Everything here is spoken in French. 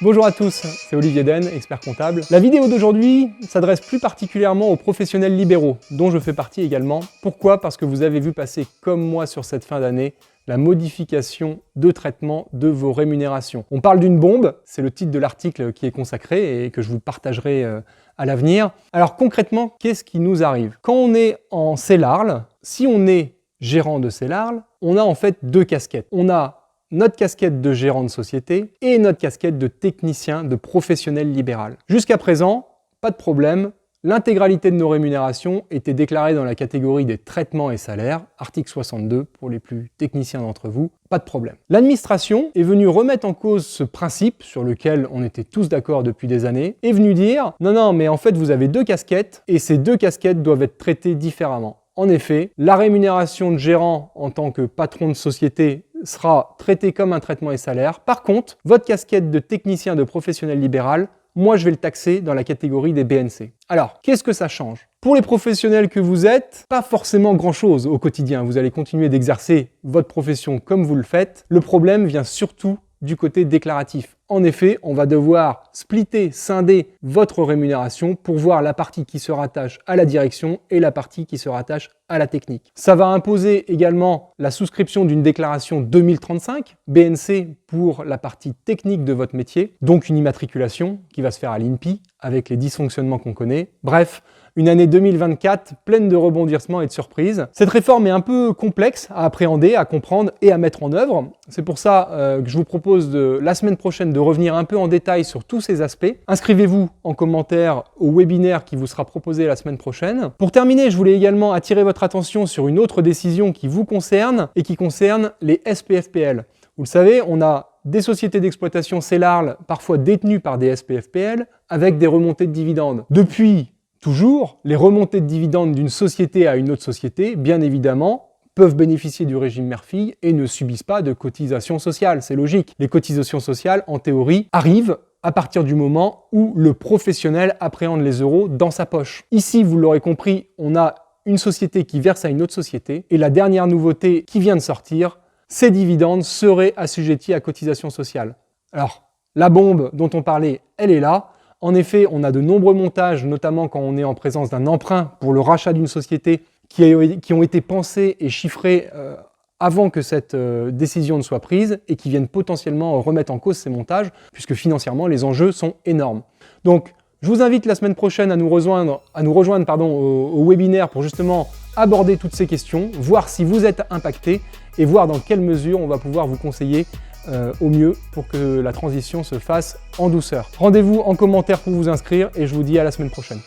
Bonjour à tous, c'est Olivier Den, expert comptable. La vidéo d'aujourd'hui s'adresse plus particulièrement aux professionnels libéraux, dont je fais partie également. Pourquoi? Parce que vous avez vu passer, comme moi sur cette fin d'année, la modification de traitement de vos rémunérations. On parle d'une bombe, c'est le titre de l'article qui est consacré et que je vous partagerai à l'avenir. Alors concrètement, qu'est-ce qui nous arrive? Quand on est en CELARL, si on est gérant de CELARL, on a en fait deux casquettes. On a notre casquette de gérant de société et notre casquette de technicien, de professionnel libéral. Jusqu'à présent, pas de problème, l'intégralité de nos rémunérations était déclarée dans la catégorie des traitements et salaires, article 62 pour les plus techniciens d'entre vous, pas de problème. L'administration est venue remettre en cause ce principe sur lequel on était tous d'accord depuis des années, est venue dire non, mais en fait vous avez deux casquettes et ces deux casquettes doivent être traitées différemment. En effet, la rémunération de gérant en tant que patron de société sera traitée comme un traitement et salaire. Par contre, votre casquette de technicien de professionnel libéral, moi je vais le taxer dans la catégorie des BNC. Alors, qu'est-ce que ça change? Pour les professionnels que vous êtes, pas forcément grand-chose au quotidien. Vous allez continuer d'exercer votre profession comme vous le faites. Le problème vient surtout du côté déclaratif. En effet, on va devoir splitter, scinder votre rémunération pour voir la partie qui se rattache à la direction et la partie qui se rattache à la technique. Ça va imposer également la souscription d'une déclaration 2035, BNC pour la partie technique de votre métier, donc une immatriculation qui va se faire à l'INPI avec les dysfonctionnements qu'on connaît. Bref, une année 2024 pleine de rebondissements et de surprises. Cette réforme est un peu complexe à appréhender, à comprendre et à mettre en œuvre. C'est pour ça que je vous propose la semaine prochaine de revenir un peu en détail sur tous ces aspects. Inscrivez-vous en commentaire au webinaire qui vous sera proposé la semaine prochaine. Pour terminer, je voulais également attirer votre attention sur une autre décision qui vous concerne et qui concerne les SPFPL. Vous le savez, on a des sociétés d'exploitation CELARL parfois détenues par des SPFPL avec des remontées de dividendes. Depuis toujours, les remontées de dividendes d'une société à une autre société, bien évidemment, peuvent bénéficier du régime mère-fille et ne subissent pas de cotisations sociales. C'est logique. Les cotisations sociales, en théorie, arrivent à partir du moment où le professionnel appréhende les euros dans sa poche. Ici, vous l'aurez compris, on a une société qui verse à une autre société. Et la dernière nouveauté qui vient de sortir, ces dividendes seraient assujettis à cotisations sociales. Alors, la bombe dont on parlait, elle est là. En effet, on a de nombreux montages, notamment quand on est en présence d'un emprunt pour le rachat d'une société, qui ont été pensés et chiffrés avant que cette décision ne soit prise et qui viennent potentiellement remettre en cause ces montages, puisque financièrement, les enjeux sont énormes. Donc, je vous invite la semaine prochaine à nous rejoindre au webinaire pour justement aborder toutes ces questions, voir si vous êtes impacté et voir dans quelle mesure on va pouvoir vous conseiller au mieux pour que la transition se fasse en douceur. Rendez-vous en commentaire pour vous inscrire et je vous dis à la semaine prochaine.